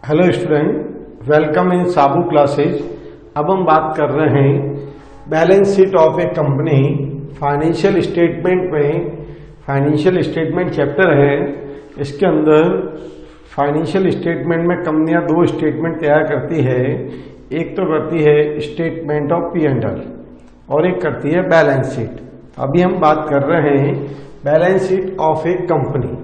Hello student, welcome in Sabu classes. अब हम बात कर रहे हैं balance sheet of A company. Financial statement में फाइनेंशियल स्टेटमेंट चैप्टर है। इसके अंदर फाइनेंशियल स्टेटमेंट में कंपनियां दो स्टेटमेंट तैयार करती है। एक तो करती है स्टेटमेंट ऑफ P&L और एक करती है बैलेंस शीट। अभी हम बात कर रहे हैं balance sheet of A company,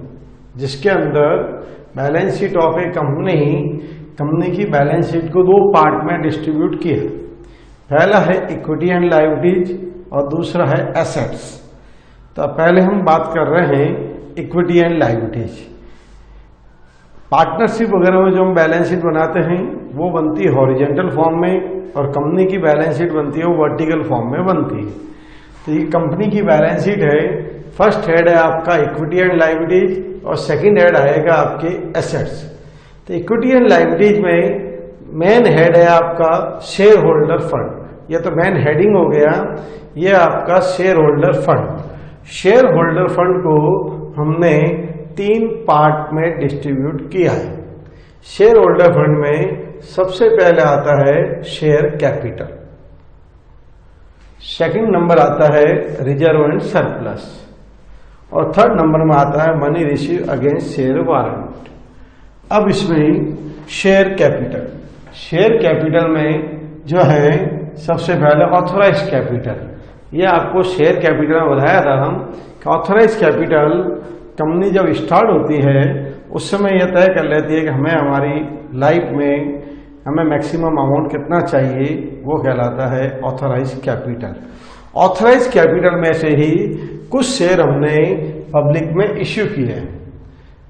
जिसके अंदर balance sheet of A company की बैलेंस शीट को दो पार्ट में डिस्ट्रीब्यूट किया। पहला है इक्विटी एंड लायबिलिटीज और दूसरा है एसेट्स। तो पहले हम बात कर रहे हैं इक्विटी एंड लायबिलिटीज। पार्टनरशिप वगैरह में जो हम बैलेंस शीट बनाते हैं वो बनती है हॉरिजेंटल फॉर्म में, और कंपनी की बैलेंस शीट बनती है वो वर्टिकल फॉर्म में बनती है। तो ये कंपनी की बैलेंस शीट है। फर्स्ट हेड है आपका इक्विटी एंड लायबिलिटीज और सेकंड हेड आएगा आपके एसेट्स। तो इक्विटी एंड लायबिलिटीज में मेन हेड है आपका शेयर होल्डर फंड। ये तो मेन हेडिंग हो गया। ये आपका share holder fund. Share holder fund को हमने तीन पार्ट में डिस्ट्रीब्यूट किया है। शेयर होल्डर फंड में सबसे पहले आता है शेयर कैपिटल, सेकंड नंबर आता है रिजर्व एंड सरप्लस, और थर्ड नंबर में आता है money receive against share warrant. अब इसमें शेयर कैपिटल में जो है सबसे पहले ऑथराइज कैपिटल। ये आपको शेयर कैपिटल में बताया था हम कि ऑथराइज कैपिटल कंपनी जब स्टार्ट होती है उस समय यह तय कर लेती है कि हमें हमारी लाइफ में हमें मैक्सिमम अमाउंट कितना चाहिए, वो कहलाता है ऑथराइज कैपिटल। ऑथराइज कैपिटल में से ही कुछ शेयर हमने पब्लिक में इश्यू किए हैं,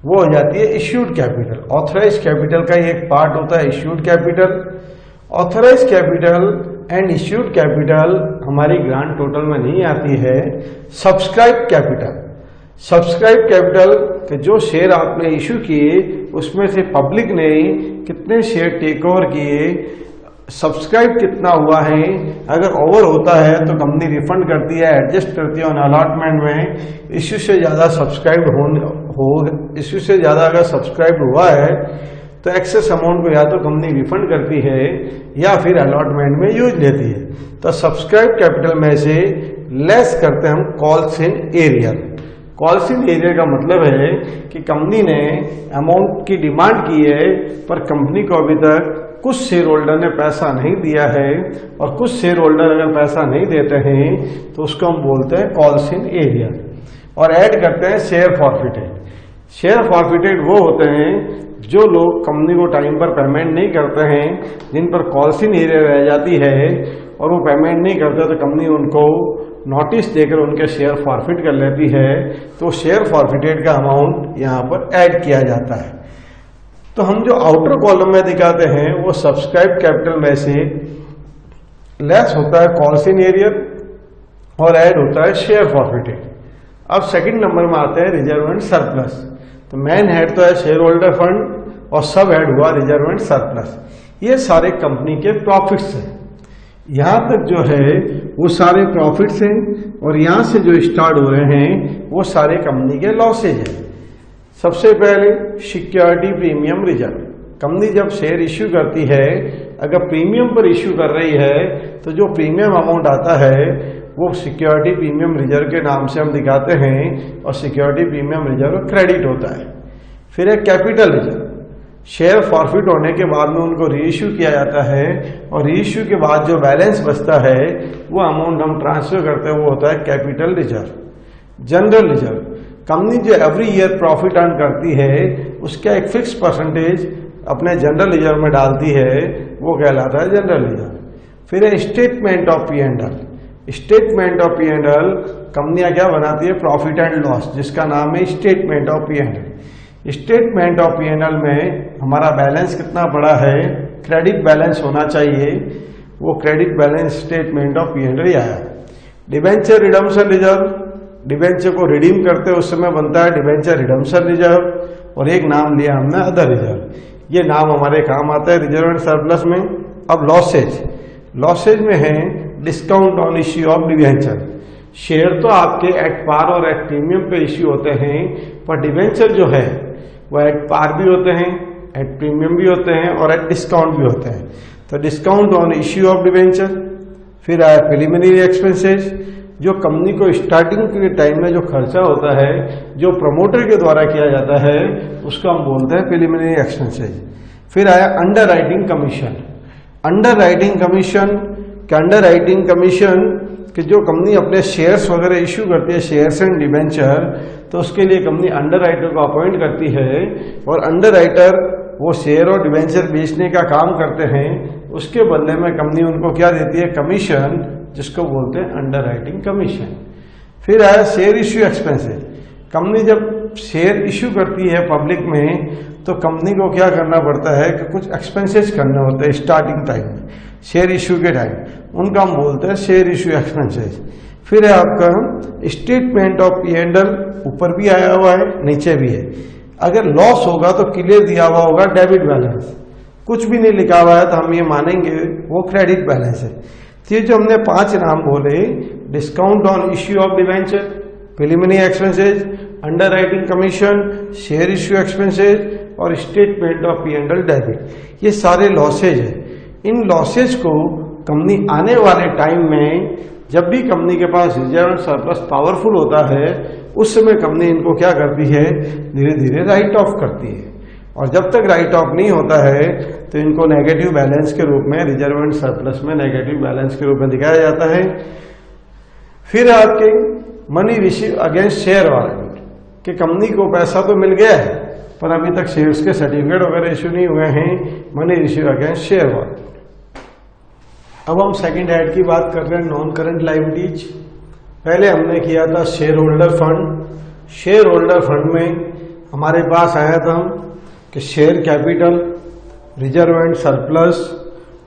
वो हो जाती है इश्यूड कैपिटल। ऑथराइज कैपिटल का एक पार्ट होता है issued capital. Authorize capital and issued capital हमारी ग्रांड टोटल में नहीं आती है। सब्सक्राइब कैपिटल के जो शेयर आपने इश्यू किए उसमें से पब्लिक ने कितने शेयर टेक ओवर किए, सब्सक्राइब कितना हुआ है। अगर ओवर होता है तो कंपनी रिफंड करती है, एडजस्ट करती है। और अलॉटमेंट में इश्यू से ज़्यादा इश्यू से ज़्यादा अगर सब्सक्राइब हुआ है तो एक्सेस अमाउंट को या तो कंपनी रिफंड करती है या फिर अलॉटमेंट में यूज लेती है। तो सब्सक्राइब कैपिटल में से लेस करते हैं हम calls in arrear. Calls in arrear का मतलब है कि कंपनी ने अमाउंट की डिमांड की है पर कंपनी को अभी तक कुछ शेयर होल्डर ने पैसा नहीं दिया है, और कुछ शेयर होल्डर अगर पैसा नहीं देते हैं तो उसको हम बोलते हैं कॉल्स इन एरियर। और ऐड करते हैं शेयर फॉरफिटेड। शेयर फॉरफिटेड वो होते हैं जो लोग कंपनी को टाइम पर पेमेंट नहीं करते हैं, जिन पर कॉल्स इन एरियर रह जाती है और वो पेमेंट नहीं करते तो कंपनी उनको नोटिस देकर उनके शेयर फॉरफिट कर लेती है। तो शेयर फॉरफिटेड का अमाउंट यहाँ पर ऐड किया जाता है। तो हम जो आउटर कॉलम में दिखाते हैं वो सब्सक्राइब कैपिटल में से लेस होता है कॉल्स इन एरियर और ऐड होता है शेयर फॉरफिटेड। अब सेकंड नंबर में आते हैं रिजर्व एंड सरप्लस। तो मेन हेड तो है शेयर होल्डर फंड और सब हेड हुआ रिजर्व एंड सरप्लस। ये सारे कंपनी के प्रॉफिट्स हैं। यहाँ तक जो है वो सारे प्रॉफिट्स हैं, और यहाँ से जो स्टार्ट हो रहे हैं वो सारे कंपनी के लॉसेज हैं। सबसे पहले सिक्योरिटी प्रीमियम रिजर्व। कंपनी जब शेयर इश्यू करती है, अगर प्रीमियम पर इश्यू कर रही है तो जो प्रीमियम अमाउंट आता है वो सिक्योरिटी प्रीमियम रिजर्व के नाम से हम दिखाते हैं, और सिक्योरिटी प्रीमियम रिजर्व क्रेडिट होता है। फिर एक कैपिटल रिजर्व। शेयर फॉरफिट होने के बाद में उनको रीइश्यू किया जाता है, और रीइश्यू के बाद जो बैलेंस बचता है वो अमाउंट हम ट्रांसफर करते हैं, वो होता है capital reserve. General reserve, company जो एवरी ईयर प्रॉफिट अर्न करती है उसका एक फिक्स परसेंटेज अपने जनरल रिजर्व में डालती है, वो कहलाता है जनरल रिजर्व। फिर है statement of P&L। Statement of P&L कंपनियां क्या बनाती है, प्रॉफिट एंड लॉस, जिसका नाम है statement of P&L। Statement of P&L में हमारा बैलेंस कितना बड़ा है, क्रेडिट बैलेंस होना चाहिए, वो credit balance statement of P&L आया। डिबेंचर रिडम्पशन रिजर्व, डिबेंचर को रिडीम करते उस समय बनता है डिबेंचर रिडम्पशन रिजर्व, और एक नाम लिया हमने अदर रिजर्व। ये नाम हमारे काम आता है रिजर्व एंड सरप्लस में। अब लॉसेज में है discount on issue of debenture. Share तो आपके एट पार और एट प्रीमियम पे इश्यू होते हैं, पर डिबेंचर जो है वो एट पार भी होते हैं एट प्रीमियम भी होते हैं और एट डिस्काउंट भी होते हैं। तो discount on issue of debenture, फिर आया प्रिलिमिनरी एक्सपेंसेस, जो कंपनी को स्टार्टिंग के टाइम में जो खर्चा होता है जो प्रमोटर के द्वारा किया जाता है उसको हम बोलते हैं प्रिलिमिनरी एक्सपेंसेस। फिर आया under writing commission. Under writing commission के अंडर राइटिंग कमीशन कि जो कंपनी अपने शेयर्स वगैरह इश्यू करती है, शेयर्स एंड डिबेंचर, तो उसके लिए कंपनी अंडर राइटर को अपॉइंट करती है और अंडर राइटर वो शेयर और डिबेंचर बेचने का काम करते हैं, उसके बदले में कंपनी उनको क्या देती है, कमीशन, जिसको बोलते हैं अंडर राइटिंग कमीशन। फिर आया शेयर इश्यू एक्सपेंसेस। कंपनी जब शेयर इश्यू करती है पब्लिक में तो कंपनी को क्या करना पड़ता है कि कुछ एक्सपेंसेस करने होते हैं स्टार्टिंग टाइम में, शेयर इश्यू के टाइम, उनका हम बोलते हैं शेयर इश्यू एक्सपेंसेस। फिर है आपका स्टेटमेंट ऑफ P&L, ऊपर भी आया हुआ है नीचे भी है। अगर लॉस होगा तो क्लियर दिया हुआ होगा डेबिट बैलेंस, कुछ भी नहीं लिखा हुआ है तो हम ये मानेंगे वो क्रेडिट बैलेंस है। तो ये जो हमने 5 नाम बोले, discount on issue of debenture, preliminary expenses, under writing commission, share issue expenses और स्टेटमेंट ऑफ P&L डेबिट, ये सारे लॉसेज है। इन लॉसेज को कंपनी आने वाले टाइम में जब भी कंपनी के पास रिजर्व एंड सरप्लस पावरफुल होता है उस समय कंपनी इनको क्या करती है, धीरे धीरे राइट ऑफ करती है। और जब तक राइट ऑफ नहीं होता है तो इनको नेगेटिव बैलेंस के रूप में, रिजर्व एंड सरप्लस में नेगेटिव बैलेंस के रूप में दिखाया जाता है। फिर आपके money receive against share warrant, कि कंपनी को पैसा तो मिल गया है पर अभी तक शेयर्स के सर्टिफिकेट वगैरह इश्यू नहीं हुए हैं, money receive against share warrant. अब हम सेकंड हेड की बात कर रहे हैं, नॉन करंट लायबिलिटीज। पहले हमने किया था share holder fund. Share holder fund में हमारे पास आया था कि share capital, reserve and surplus,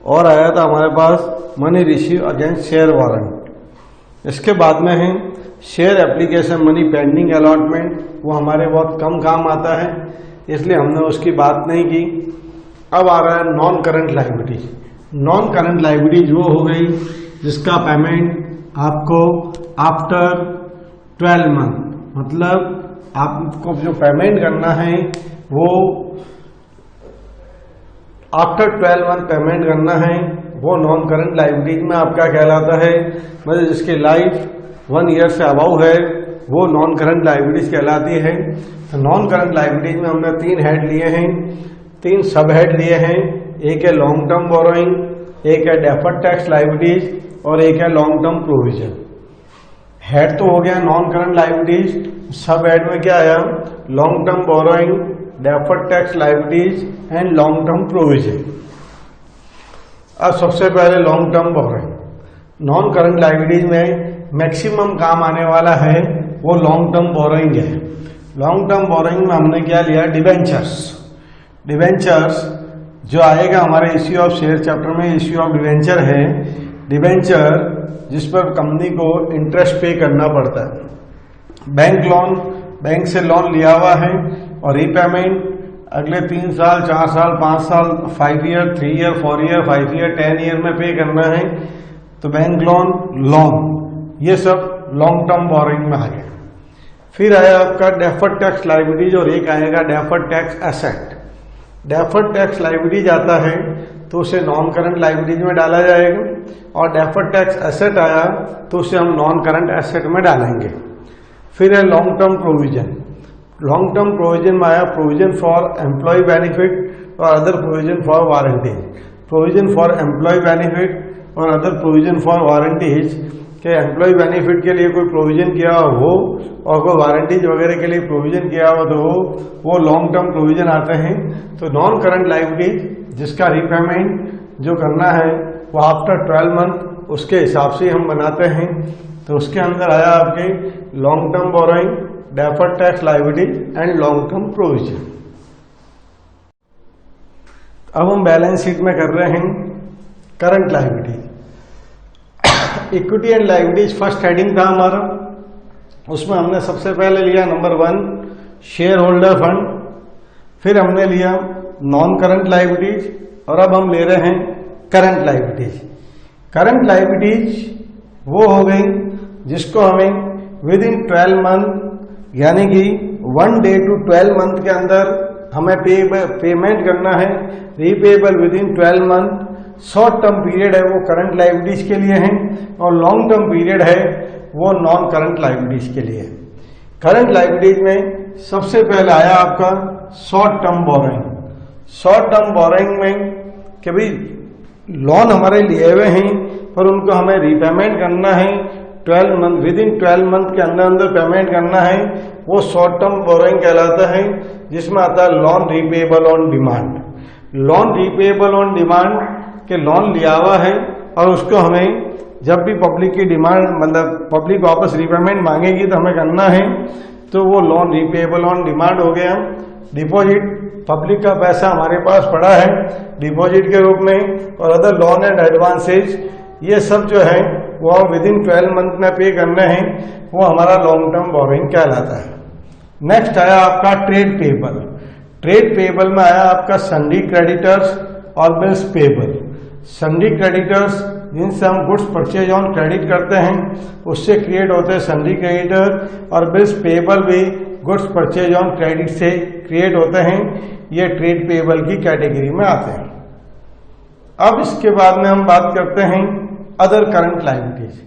और आया था हमारे पास money receive against share warrant. इसके बाद में है share application money pending allotment, वो हमारे बहुत कम काम आता है इसलिए हमने उसकी बात नहीं की। अब आ रहा है non current liabilities. Non current liabilities वो हो गई जिसका पेमेंट आपको आफ्टर 12 मंथ, मतलब आपको जो पेमेंट करना है वो आफ्टर 12 मंथ पेमेंट करना है, वो नॉन करंट लायबिलिटीज में आपका कहलाता है। मतलब जिसकी लाइफ 1 ईयर से अबाउ है वो नॉन करंट लायबिलिटीज कहलाती है। तो नॉन करंट लायबिलिटीज में हमने 3 हेड लिए हैं, 3 सब हेड लिए हैं। एक है लॉन्ग टर्म बोरोइंग, एक है डेफर्ड टैक्स लायबिलिटीज और एक है लॉन्ग टर्म प्रोविजन। हेड तो हो गया नॉन करंट लायबिलिटीज, सब हेड में क्या आया, long term borrowing, deferred tax liabilities and long term provision. अब सबसे पहले long term borrowing. Non current liabilities में मैक्सिमम काम आने वाला है वो लॉन्ग टर्म बोरोइंग है। लॉन्ग टर्म बोरोइंग में हमने क्या लिया, डिवेंचर्स। डिवेंचर्स जो आएगा हमारे इश्यू ऑफ शेयर चैप्टर में, इश्यू ऑफ डिवेंचर है। डिवेंचर जिस पर कंपनी को इंटरेस्ट पे करना पड़ता है। बैंक लोन, बैंक से लोन लिया हुआ है और रीपेमेंट अगले 3 साल, 4 साल, 5 साल, 5 year, 3 year, 4 year, 5 year, 10 year में पे करना है। तो बैंक लोन, ये सब लॉन्ग टर्म बोरोइंग में आ गया। फिर आया आपका डेफर्ड टैक्स लायबिलिटीज और एक आएगा deferred tax asset. Deferred tax liabilities आता है तो उसे नॉन करंट लायबिलिटीज में डाला जाएगा और डेफर्ड टैक्स एसेट आया तो उसे हम नॉन करंट एसेट में डालेंगे। फिर है long term provision. Long term provision में आया प्रोविजन फॉर एम्प्लॉय बेनिफिट और other provision for warranties. Provision for employ benefit और अदर प्रोविजन फॉर वारंटीज के एम्प्लॉय बेनिफिट के लिए कोई प्रोविजन किया हो और कोई वारंटीज वगैरह के लिए प्रोविजन किया हो तो वो लॉन्ग टर्म प्रोविजन आते हैं। तो नॉन करंट लायबिलिटीज जिसका रीपेमेंट जो करना है वो आफ्टर 12 मंथ उसके हिसाब से हम बनाते हैं। तो उसके अंदर आया आपके long term borrowing, deferred tax liabilities and long term provision. अब हम बैलेंस शीट में कर रहे हैं current liabilities. Equity and liabilities first heading था हमारा, उसमें हमने सबसे पहले लिया नंबर 1 शेयर होल्डर फंड, फिर हमने लिया नॉन करंट लायबिलिटीज और अब हम ले रहे हैं करंट लायबिलिटीज। करंट लायबिलिटीज वो हो गई जिसको हमें विद इन 12 मंथ यानी कि 1 डे टू 12 मंथ के अंदर हमें पेमेंट करना है, repayable with in 12 month. Short term period है वो करंट लायबिलिटीज के लिए है और लॉन्ग टर्म पीरियड है वो नॉन करंट लायबिलिटीज के लिए है। करंट लायबिलिटीज में सबसे पहले आया आपका short term borrowing. Short term borrowing में कि भाई लोन हमारे लिए हुए हैं पर उनको हमें रीपेमेंट करना है 12 मंथ, विद इन 12 मंथ के अंदर अंदर पेमेंट करना है, वो शॉर्ट टर्म बोरोइंग कहलाता है, जिसमें आता है loan repayable on demand. Loan repayable on demand के लोन लिया हुआ है और उसको हमें जब भी पब्लिक की डिमांड मतलब पब्लिक वापस रीपेमेंट मांगेगी तो हमें करना है, तो वो लोन रीपेबल ऑन डिमांड हो गया। डिपॉजिट, पब्लिक का पैसा हमारे पास पड़ा है डिपॉजिट के रूप में, और अदर लोन एंड एडवांसेज ये सब जो है वो विद इन 12 मंथ में पे करने हैं, वो हमारा लॉन्ग टर्म बोरोइंग कहलाता है। नेक्स्ट आया आपका ट्रेड पेबल। ट्रेड पेबल में आया आपका सन्डी क्रेडिटर्स और बिल्स पेबल। सन्डी क्रेडिटर्स जिनसे हम गुड्स परचेज ऑन क्रेडिट करते हैं उससे क्रिएट होते हैं सन्डी क्रेडिटर, और बिल्स पेबल भी गुड्स परचेज ऑन क्रेडिट से क्रिएट होते हैं। ये ट्रेड पेबल की कैटेगरी में आते हैं। अब इसके बाद में हम बात करते हैं other current liabilities.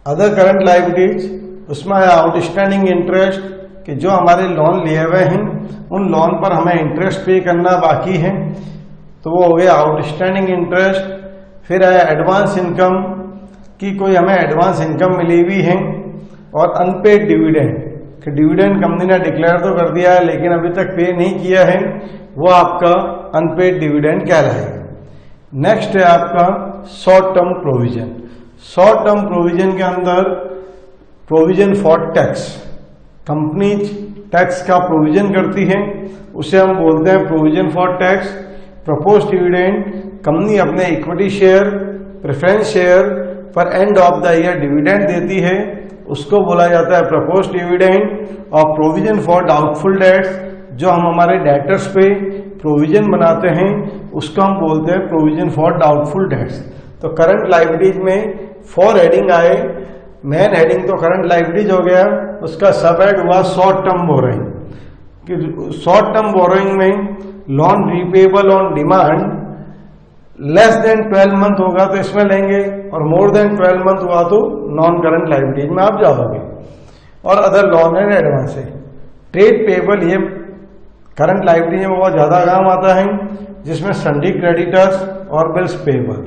Other current liabilities उसमें आउटस्टैंडिंग इंटरेस्ट कि जो हमारे लोन लिए हुए हैं उन लोन पर हमें इंटरेस्ट पे करना बाकी है, तो वो हो गया आउटस्टैंडिंग इंटरेस्ट। फिर आया एडवांस इनकम कि कोई हमें एडवांस इनकम मिली हुई है, और अनपेड डिविडेंड कि डिविडेंड कंपनी ने डिक्लेयर तो कर दिया है लेकिन अभी तक पे नहीं किया है, वो आपका अनपेड डिविडेंड कहलाएगा। नेक्स्ट है आपका short term provision. Short term provision के अंदर provision for tax, company tax का प्रोविजन करती है, उसे हम बोलते हैं provision for tax. Propose dividend, company अपने इक्विटी शेयर, प्रेफरेंस शेयर पर end of the year dividend देती है, उसको बोला जाता है प्रपोज डिविडेंड। और प्रोविजन फॉर डाउटफुल डेट्स, जो हम हमारे डेटर्स पे प्रोविजन बनाते हैं उसको हम बोलते हैं प्रोविजन फॉर डाउटफुल डेट्स। तो करंट लायबिलिटीज में 4 हेडिंग आए। मेन हेडिंग तो करंट लायबिलिटीज हो गया, उसका सब हेड हुआ शॉर्ट टर्म बोरोइंग कि शॉर्ट टर्म बोरोइंग में loan repayable on demand less than 12 month होगा तो इसमें लेंगे, और मोर देन 12 मंथ हुआ तो नॉन करंट लायबिलिटीज में आप जाओगे। और अदर लोन एंड एडवांस है। ट्रेड पेबल ये करंट लायबिलिटी में बहुत ज्यादा काम आता है, जिसमें सन्डी क्रेडिटर्स और bills payable.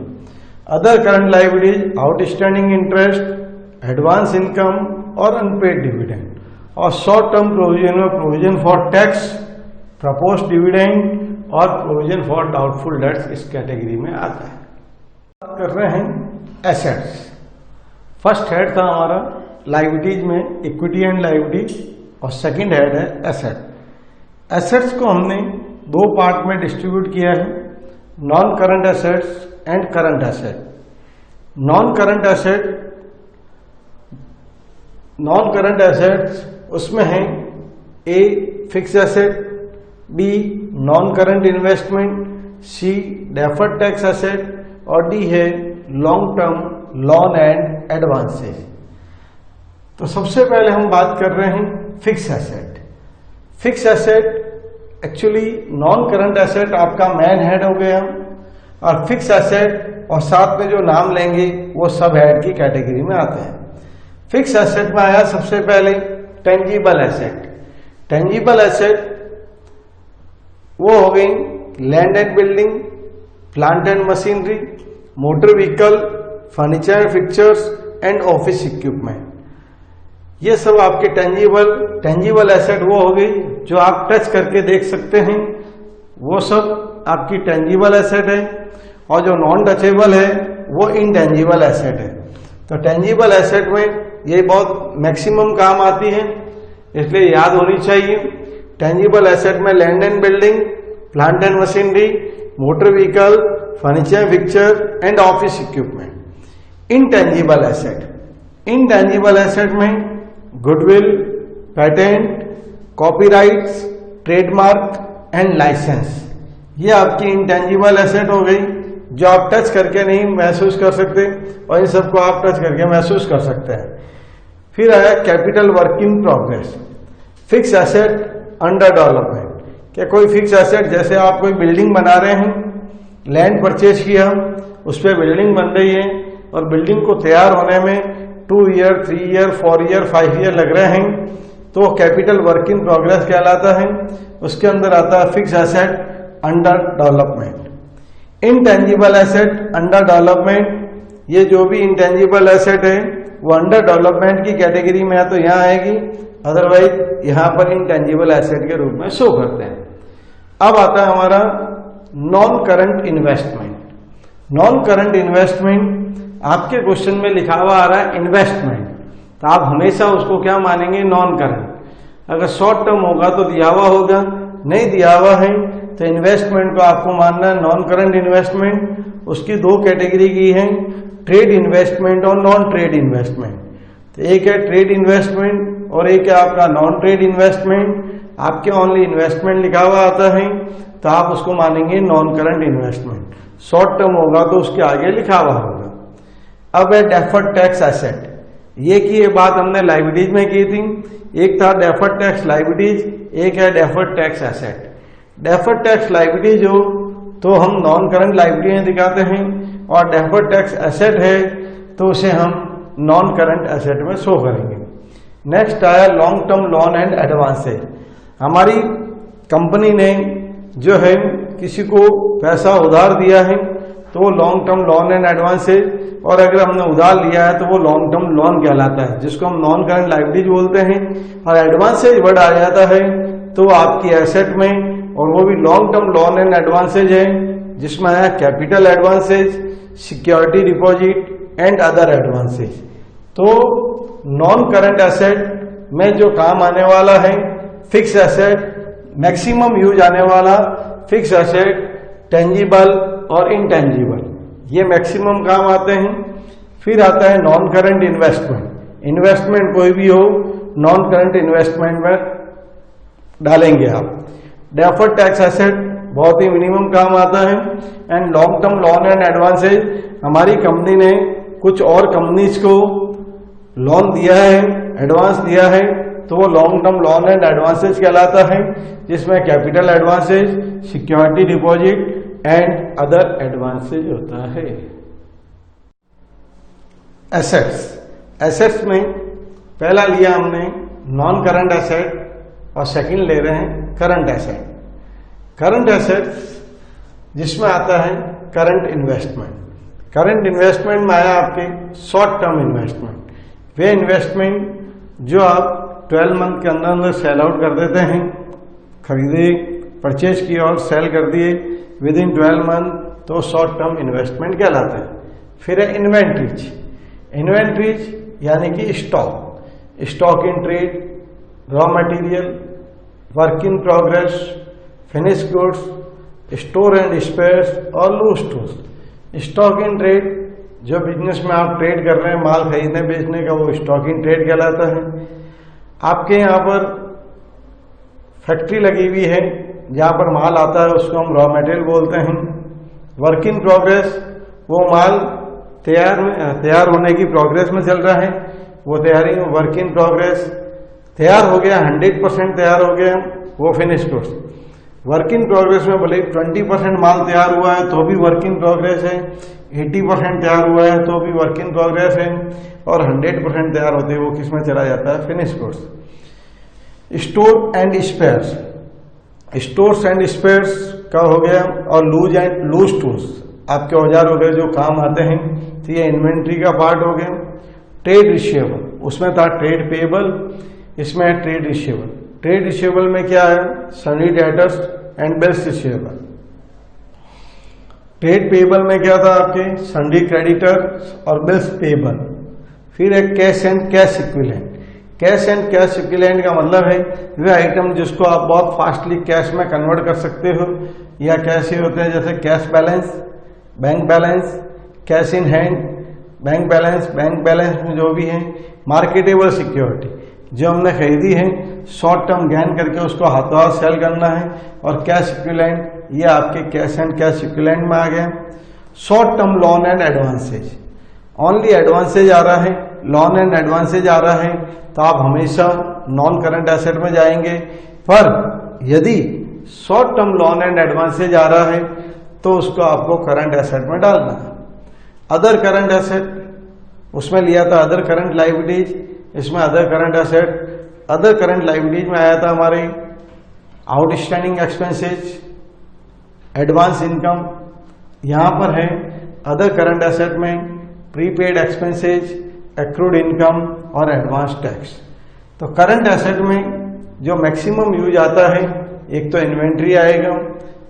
Other current liabilities outstanding interest, advance income और अनपेड डिविडेंड। और शॉर्ट टर्म प्रोविजन में provision for tax, propose dividend और प्रोविजन फॉर डाउटफुल डेट्स इस कैटेगरी में आता है। बात कर रहे हैं एसेट्स। फर्स्ट हेड था हमारा लायबिलिटीज में इक्विटी एंड लायबिलिटी, और सेकंड हेड है एसेट। एसेट्स को हमने 2 पार्ट में डिस्ट्रीब्यूट किया है, non current assets and current asset. Non current assets उसमें है A fix asset, B non current investment, C deferred tax asset, और डी है long term loan and advances. तो सबसे पहले हम बात कर रहे हैं fix asset. Fix asset actually non current asset आपका मैन हेड हो गया, और फिक्स एसेट और साथ में जो नाम लेंगे वो सब हेड की कैटेगरी में आते हैं। फिक्स एसेट में आया सबसे पहले टेंजिबल एसेट। टेंजिबल एसेट वो हो गई land and building, plant and machinery, motor vehicle, furniture fixtures and office equipment. ये सब आपके टेंजिबल एसेट वो हो गई जो आप टच करके देख सकते हैं, वो सब आपकी टेंजिबल एसेट है। और जो नॉन टचेबल है वो इनटेंजिबल एसेट है। तो टेंजिबल एसेट में ये बहुत मैक्सिमम काम आती है, इसलिए याद होनी चाहिए। टेंजिबल एसेट में land and building, plant and machinery, motor vehicle, furniture fixture and office equipment. Intangible asset में goodwill, patent, copyrights, trademark and licence, ये आपकी इंटेंजिबल एसेट हो गई जो आप टच करके नहीं महसूस कर सकते, और इन सबको आप टच करके महसूस कर सकते हैं। फिर आया capital work in progress. Fix asset under development, कि कोई फिक्स एसेट, जैसे आप कोई बिल्डिंग बना रहे हैं, लैंड परचेज किया, उस पर बिल्डिंग बन रही है और बिल्डिंग को तैयार होने में 2 ईयर, 3 ईयर, 4 ईयर, 5 ईयर लग रहे हैं, तो कैपिटल वर्क इन प्रोग्रेस कहलाता है। उसके अंदर आता है fix asset under development. Intangible asset under development, ये जो भी इंटेंजिबल एसेट है वो अंडर डेवलपमेंट की कैटेगरी में है तो यहाँ आएगी, अदरवाइज यहाँ पर इंटेंजिबल एसेट के रूप में शो करते हैं। अब आता है हमारा non current investment. Non current investment आपके क्वेश्चन में लिखा हुआ आ रहा है इन्वेस्टमेंट, तो आप हमेशा उसको क्या मानेंगे, नॉन करंट। अगर शॉर्ट टर्म होगा तो दिया हुआ होगा, नहीं दिया हुआ है तो इन्वेस्टमेंट को आपको मानना है नॉन करंट इन्वेस्टमेंट। उसकी 2 कैटेगरी की है, ट्रेड इन्वेस्टमेंट और नॉन ट्रेड इन्वेस्टमेंट। तो एक है ट्रेड इन्वेस्टमेंट और एक है आपका नॉन ट्रेड इन्वेस्टमेंट। आपके ओनली इन्वेस्टमेंट लिखा हुआ आता है तो आप उसको मानेंगे non current investment. Short term होगा तो उसके आगे लिखा हुआ होगा। अब है डेफर्ड टैक्स एसेट। ये बात हमने लाइबिलिटीज में की थी, एक था डेफर्ड टैक्स लाइबिलिटीज, एक है deferred tax asset. Deferred tax liabilities हो तो हम नॉन करंट लाइबिलिटी दिखाते हैं और डेफर्ड टैक्स एसेट है तो उसे हम नॉन करंट एसेट में शो करेंगे। नेक्स्ट आया long term loan and advances. हमारी कंपनी ने जो है किसी को पैसा उधार दिया है तो वो long term loan and advances, और अगर हमने उधार लिया है तो वो लॉन्ग टर्म लोन कहलाता है, जिसको हम नॉन करंट लाइबिलिटीज बोलते हैं। और एडवांसेज वर्ड आ जाता है तो आपकी एसेट में, और वो भी long term loan and advances है, जिसमें आया capital advances, security deposit and other advances. तो नॉन करंट एसेट में जो काम आने वाला है फिक्स एसेट, मैक्सिमम यूज आने वाला फिक्स एसेट, टेंजिबल और इनटेंजिबल, ये मैक्सिमम काम आते हैं। फिर आता है नॉन करंट इन्वेस्टमेंट। इन्वेस्टमेंट कोई भी हो नॉन करंट इन्वेस्टमेंट में डालेंगे आप। डेफर्ड टैक्स एसेट बहुत ही मिनिमम काम आता है। And long term loan and advances, हमारी कंपनी ने कुछ और कंपनीज को लोन दिया है, एडवांस दिया है, तो वो long term loan and advances कहलाता है, जिसमें capital advances, security deposit and other advances होता है। एसेट्स, एसेट्स में पहला लिया हमने नॉन करंट एसेट और सेकंड ले रहे हैं करंट एसेट। करंट एसेट्स जिसमें आता है करंट इन्वेस्टमेंट। करंट इन्वेस्टमेंट में आया आपके शॉर्ट टर्म इन्वेस्टमेंट, वे इन्वेस्टमेंट जो आप 12 मंथ के अंदर अंदर सेल आउट कर देते हैं, खरीदे, परचेज किए और सेल कर दिए विद इन 12 मंथ, तो शॉर्ट टर्म इन्वेस्टमेंट कहलाते हैं। फिर है इन्वेंट्रीज। इन्वेंट्रीज यानी कि stock, stock in trade, raw material, work in progress, finish goods, store and spares और loose tools. Stock in trade, जो बिजनेस में आप ट्रेड कर रहे हैं, माल खरीदने बेचने का, वो स्टॉक इन ट्रेड कहलाता है। आपके यहाँ पर फैक्ट्री लगी हुई है जहाँ पर माल आता है, उसको हम रॉ मटेरियल बोलते हैं। वर्क इन प्रोग्रेस, वो माल तैयार होने की प्रोग्रेस में चल रहा है, वो तैयारी वर्क इन प्रोग्रेस। तैयार हो गया, 100% तैयार हो गया, वो finish goods. Work in progress में भले 20% माल तैयार हुआ है तो भी वर्क इन प्रोग्रेस है, 80% तैयार हुआ है तो भी वर्क इन प्रोग्रेस है, और 100% तैयार होते हैं वो किस में चला जाता है, finish goods. Store and spheres, stores and spheres का हो गया, और लूज टूल्स, आपके औजार हो गए जो काम आते हैं, तो ये इन्वेंट्री का पार्ट हो गया। ट्रेड रिसीवेबल, उसमें था ट्रेड पेएबल, इसमें है ट्रेड रिसीवेबल। ट्रेड रिसीवेबल में क्या है, Sunny debtors and bills receivable. Trade payable में क्या था आपके, सनी क्रेडिटर और बिल्स पेएबल। फिर एक cash and cash equivalent. Cash and cash equivalent का मतलब है वे आइटम जिसको आप बहुत फास्टली कैश में कन्वर्ट कर सकते हो, या कैसे होते हैं जैसे cash balance, bank balance, cash in hand, bank balance में जो भी है, मार्केटेबल सिक्योरिटी, जो हमने खरीदी है शॉर्ट टर्म गेन करके उसको हाथों हाथ सेल करना है, और कैश इक्विवेलेंट, ये आपके कैश एंड कैश इक्विवेलेंट में आ गया। Short term loan and advances, only advances आ रहा है, लोन एंड एडवांसेज आ रहा है, तो आप हमेशा नॉन करंट एसेट में जाएंगे। पर यदि short term loan and advances आ रहा है तो उसको आपको करंट एसेट में डालना है। अदर करंट एसेट, उसमें लिया था अदर करंट लायबिलिटीज, इसमें other current asset. Other current liabilities में आया था हमारे आउटस्टैंडिंग एक्सपेंसेस, एडवांस इनकम। यहां पर है अदर करंट एसेट में प्रीपेड एक्सपेंसेस, एक्रूड इनकम और एडवांस टैक्स। तो करंट एसेट में जो मैक्सिमम यूज आता है, एक तो इन्वेंट्री आएगा,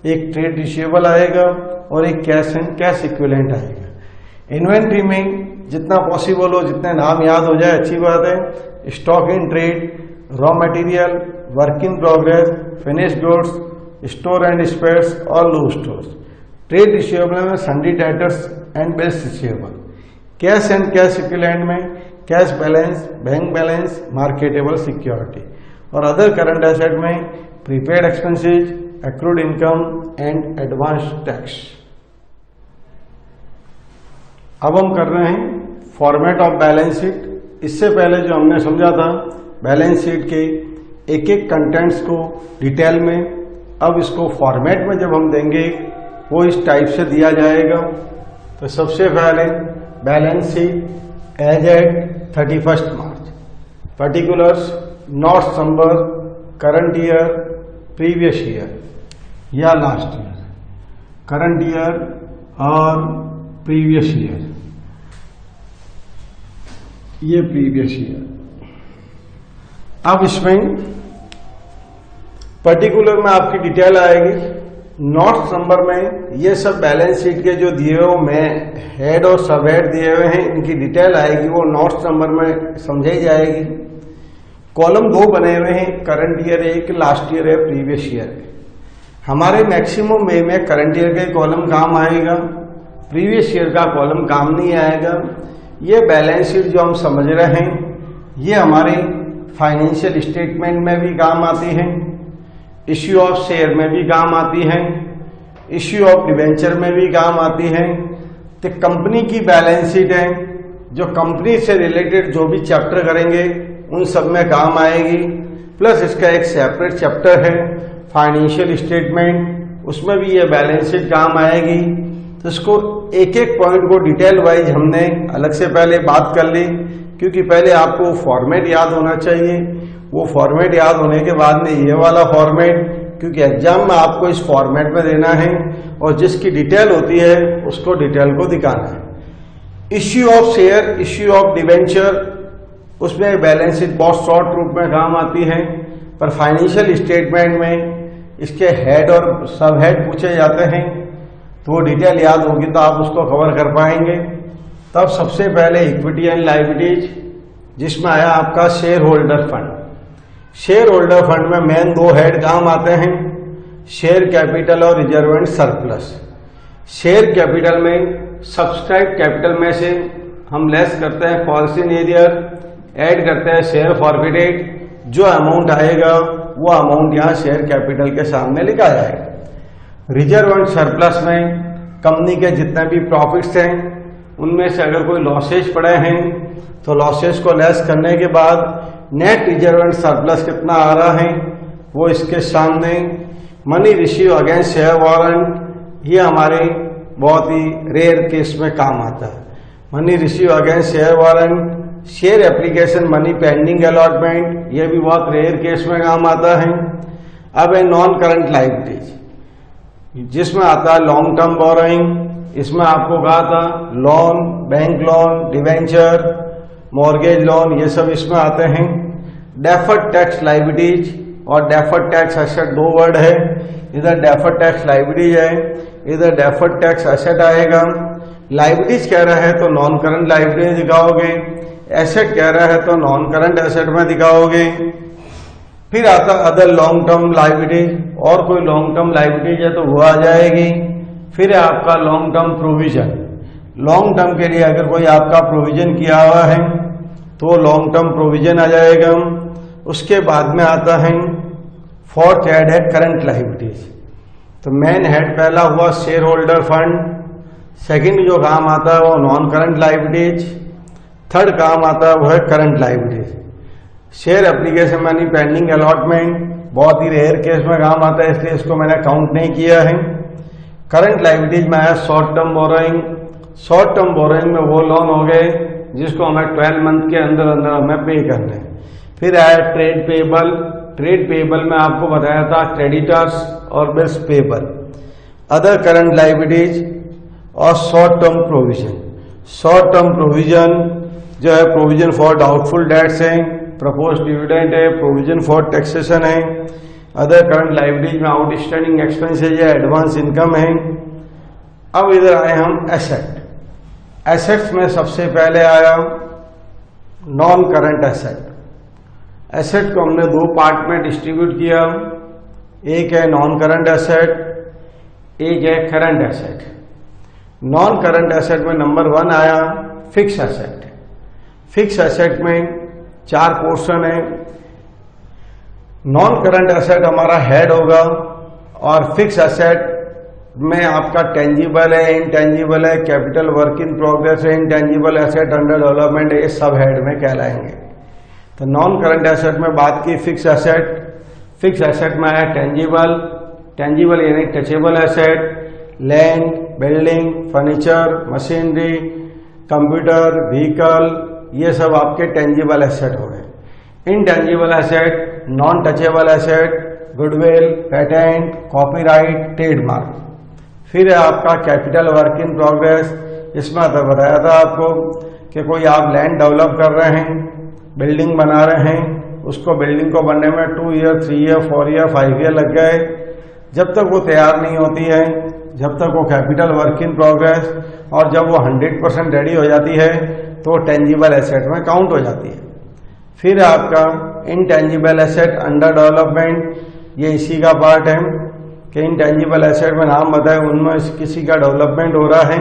एक ट्रेड रिसीवेबल आएगा और एक कैश एंड कैश इक्विवेलेंट आएगा। इन्वेंट्री में जितना पॉसिबल हो, जितने नाम याद हो जाए अच्छी बात है। Stock in trade, raw material, work in progress, finished goods, store and spares और लो स्टोर्स। ट्रेड रिसीवेबल में sundry debtors and bills receivable. Cash and cash equivalent में cash balance, bank balance, marketable security. और other current asset में prepaid expenses, accrued income and advance tax. अब हम कर रहे हैं फॉर्मेट ऑफ बैलेंस शीट। इससे पहले जो हमने समझा था बैलेंस शीट के एक एक कंटेंट्स को डिटेल में, अब इसको फॉर्मेट में जब हम देंगे वो इस टाइप से दिया जाएगा। तो सबसे पहले balance sheet as at 31 March, particulars, notes number, current year, previous year या लास्ट ईयर, करंट ईयर और प्रीवियस ईयर, ये प्रीवियस ईयर। अब इसमें पर्टिकुलर में आपकी डिटेल आएगी। नोट्स नंबर में ये सब बैलेंस शीट के जो दिए हुए में हेड और सब हेड दिए हुए हैं, इनकी डिटेल आएगी, वो नोट्स नंबर में समझाई जाएगी। कॉलम 2 बने हुए हैं, करंट ईयर एक, लास्ट ईयर है, प्रीवियस ईयर है। हमारे मैक्सिमम वे में करंट ईयर का कॉलम काम आएगा, प्रीवियस ईयर का कॉलम काम नहीं आएगा। ये बैलेंस शीट जो हम समझ रहे हैं, ये हमारे फाइनेंशियल स्टेटमेंट में भी काम आती है, इश्यू ऑफ शेयर में भी काम आती है, इश्यू ऑफ डिवेंचर में भी काम आती है। तो कंपनी की बैलेंस शीट है, जो कंपनी से रिलेटेड जो भी चैप्टर करेंगे उन सब में काम आएगी। प्लस इसका एक सेपरेट चैप्टर है फाइनेंशियल स्टेटमेंट, उसमें भी ये बैलेंस शीट काम आएगी। तो इसको एक एक पॉइंट को डिटेल वाइज हमने अलग से पहले बात कर ली, क्योंकि पहले आपको फॉर्मेट याद होना चाहिए। वो फॉर्मेट याद होने के बाद में ये वाला फॉर्मेट, क्योंकि एग्जाम में आपको इस फॉर्मेट में देना है और जिसकी डिटेल होती है उसको डिटेल को दिखाना है। Issue of share, issue of debenture, उसमें बैलेंस शीट बहुत शॉर्ट रूप में काम आती है, पर फाइनेंशियल स्टेटमेंट में इसके हेड और सब हेड पूछे जाते हैं, तो वो डिटेल याद होगी तो आप उसको कवर कर पाएंगे। तब सबसे पहले इक्विटी एंड लायबिलिटीज, जिसमें आया आपका share holder fund. Share holder fund में मेन 2 हेड काम आते हैं, शेयर कैपिटल और reserve and surplus. Share capital में सब्सक्राइब कैपिटल में से हम लेस करते हैं फॉरेन एरियर, ऐड करते हैं शेयर फॉरफिटेड, जो अमाउंट आएगा वो अमाउंट यहाँ शेयर कैपिटल के सामने लिखा जाएगा। रिजर्व एंड सरप्लस में कंपनी के जितने भी प्रॉफिट्स हैं उनमें से अगर कोई लॉसेज पड़े हैं तो लॉसेज को लेस करने के बाद नेट रिजर्व एंड सरप्लस कितना आ रहा है वो इसके सामने। Money receive against share warrant, ये हमारे बहुत ही रेयर केस में काम आता है। Money receive against share warrant, share application money pending allotment, ये भी बहुत रेयर केस में काम आता है। अब है नॉन करंट लायबिलिटीज, जिसमें आता है लॉन्ग टर्म बोरोइंग। इसमें आपको कहा था loan, bank loan, debenture, mortgage loan, ये सब इसमें आते हैं। डेफर्ड टैक्स लायबिलिटीज और डेफर्ड टैक्स एसेट 2 वर्ड है, इधर डेफर्ड टैक्स लायबिलिटीज है, इधर डेफर्ड टैक्स एसेट आएगा। लायबिलिटीज कह रहा है तो नॉन करंट लायबिलिटीज दिखाओगे, एसेट कह रहा है तो नॉन करंट एसेट में दिखाओगे। फिर आता अदर लॉन्ग टर्म लायबिलिटीज, और कोई लॉन्ग टर्म लायबिलिटीज है तो वो आ जाएगी। फिर है आपका long term provision, long term के लिए अगर कोई आपका प्रोविजन किया हुआ है तो लॉन्ग टर्म प्रोविजन आ जाएगा। उसके बाद में आता है 4th हेड है करंट लायबिलिटीज। तो मेन हेड पहला हुआ शेयर होल्डर फंड, सेकंड जो काम आता है वो नॉन करंट लायबिलिटीज, थर्ड काम आता है वो है current liabilities. Share application money pending allotment बहुत ही रेयर केस में काम आता है, इसलिए इसको मैंने काउंट नहीं किया है। करंट लायबिलिटीज में आया short term borrowing. Short term borrowing में वो लोन हो गए जिसको हमें 12 मंथ के अंदर अंदर हमें पे करने हैं। फिर आया ट्रेड पेबल। ट्रेड पेबल में आपको बताया था क्रेडिटर्स और bills payable. Other current liabilities और short term provision. Short term provision जो है प्रोविजन फॉर डाउटफुल डेट्स है, प्रपोज डिविडेंड है, प्रोविजन फॉर टैक्सेशन है। अदर करंट लायबिलिटीज में आउटस्टैंडिंग एक्सपेंसेज है, एडवांस इनकम है। अब इधर आए हम एसेट। एसेट्स में सबसे पहले आया नॉन करंट एसेट। एसेट को हमने दो पार्ट में डिस्ट्रीब्यूट किया, एक है नॉन करंट एसेट, एक है current asset. Non current asset में नंबर 1 आया फिक्स एसेट। फिक्स एसेट में 4 पोर्शन है। नॉन करंट एसेट हमारा हेड होगा और फिक्स एसेट में आपका टेंजिबल है, इनटेंजिबल है, कैपिटल वर्क इन प्रोग्रेस है, इनटेंजिबल एसेट अंडर डेवलपमेंट है, ये सब हेड में कहलाएंगे। तो नॉन करंट एसेट में बात की फिक्स एसेट। फिक्स एसेट में आया टेंजिबल। टेंजिबल यानी touchable asset, land, building, furniture, machinery, computer, vehicle, ये सब आपके टेंजिबल एसेट हो गए। Intangible asset, non touchable asset, goodwill, patent, copyright, trademark. फिर है आपका कैपिटल वर्क इन प्रोग्रेस। इसमें तो बताया था आपको कि कोई आप लैंड डेवलप कर रहे हैं, बिल्डिंग बना रहे हैं, उसको बिल्डिंग को बनने में 2 ईयर, 3 ईयर, 4 ईयर, 5 ईयर लग गए। जब तक वो तैयार नहीं होती है, जब तक वो कैपिटल वर्क इन प्रोग्रेस, और जब वो 100% रेडी हो जाती है तो टेंजिबल एसेट में काउंट हो जाती है। फिर आपका इनटेंजिबल एसेट अंडर डेवलपमेंट, ये इसी का पार्ट है कि इनटेंजिबल एसेट में नाम बताए उनमें किसी का डेवलपमेंट हो रहा है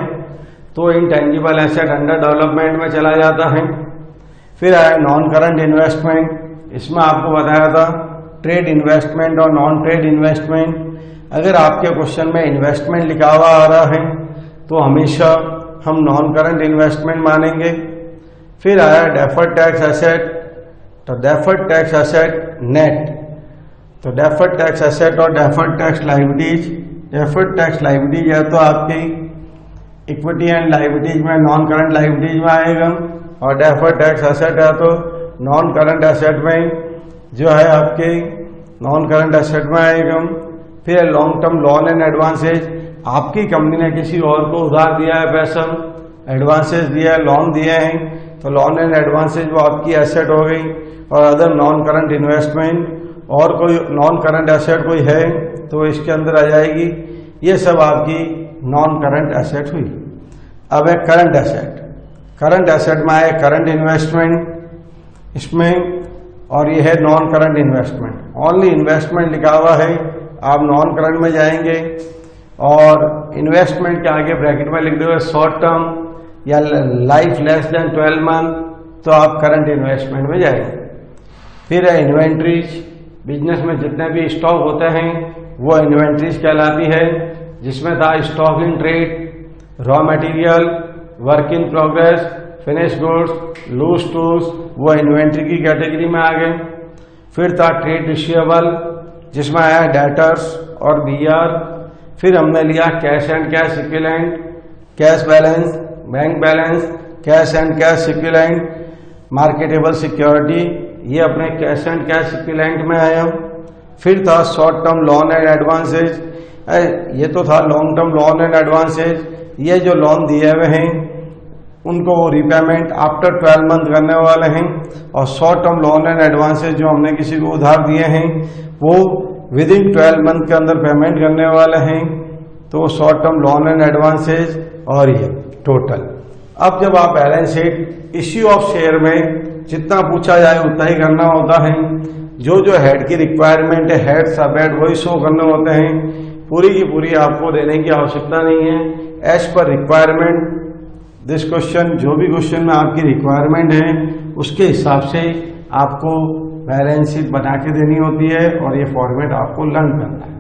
तो इनटेंजिबल एसेट अंडर डेवलपमेंट में चला जाता है। फिर आया नॉन करंट इन्वेस्टमेंट। इसमें आपको बताया था ट्रेड इन्वेस्टमेंट और नॉन ट्रेड इन्वेस्टमेंट। अगर आपके क्वेश्चन में इन्वेस्टमेंट लिखा हुआ आ रहा है तो हमेशा हम नॉन करंट इन्वेस्टमेंट मानेंगे। फिर आया डेफर्ड टैक्स एसेट। तो डेफर्ड टैक्स एसेट नेट। तो डेफर्ड टैक्स एसेट और deferred tax liabilities. Deferred tax liabilities है तो आपकी इक्विटी एंड लायबिलिटीज में नॉन करंट लायबिलिटीज में आएगा, और डेफर्ड टैक्स एसेट है तो नॉन करंट एसेट में जो है आपके नॉन करंट एसेट में आएगा। फिर long term loan and advances. आपकी कंपनी ने किसी और को उधार दिया है पैसा, एडवांसेज दिया है, लोन दिए हैं, तो लोन एंड एडवांसेज वो आपकी एसेट हो गई। और अदर नॉन करंट इन्वेस्टमेंट, और कोई नॉन करंट एसेट कोई है तो इसके अंदर आ जाएगी। ये सब आपकी नॉन करंट एसेट हुई। अब है करंट एसेट। करंट एसेट में आए करंट इन्वेस्टमेंट इसमें, और ये है non current investment. Only investment लिखा हुआ है, आप नॉन करंट में जाएंगे और इन्वेस्टमेंट के आगे ब्रैकेट में लिख दोगे शॉर्ट टर्म या लाइफ लेस देन 12 मंथ, तो आप करंट इन्वेस्टमेंट में जाएंगे। फिर है इन्वेंट्रीज। बिजनेस में जितने भी स्टॉक होते हैं वो इन्वेंट्रीज कहलाती है, जिसमें था stock in trade, raw material, work in progress, finish goods, loose tools, वो इन्वेंट्री की कैटेगरी में आ गए। फिर था ट्रेड रिसीवेबल, जिसमें आया डेटर्स और बीआर। फिर हमने लिया cash and cash equivalent, cash balance, bank balance, cash and cash equivalent, marketable security, ये अपने कैश एंड कैश इक्विवेलेंट में आया। फिर था short term loan and advances. ये तो था long term loan and advances. ये जो लोन दिए हुए हैं उनको रिपेमेंट आफ्टर 12 मंथ करने वाले हैं, और short term loan and advances जो हमने किसी को उधार दिए हैं वो विद इन 12 मंथ के अंदर पेमेंट करने वाले हैं, तो short term loan and advances. और ये टोटल। अब जब आप balance sheet issue of share में जितना पूछा जाए उतना ही करना होता है। जो जो हेड की रिक्वायरमेंट है, हेड सब हेड वही शो करने होते हैं, पूरी की पूरी आपको देने की आवश्यकता नहीं है। As per requirement this question, जो भी क्वेश्चन में आपकी रिक्वायरमेंट है उसके हिसाब से आपको बैलेंस शीट बना के देनी होती है, और ये फॉर्मेट आपको लर्न करना है।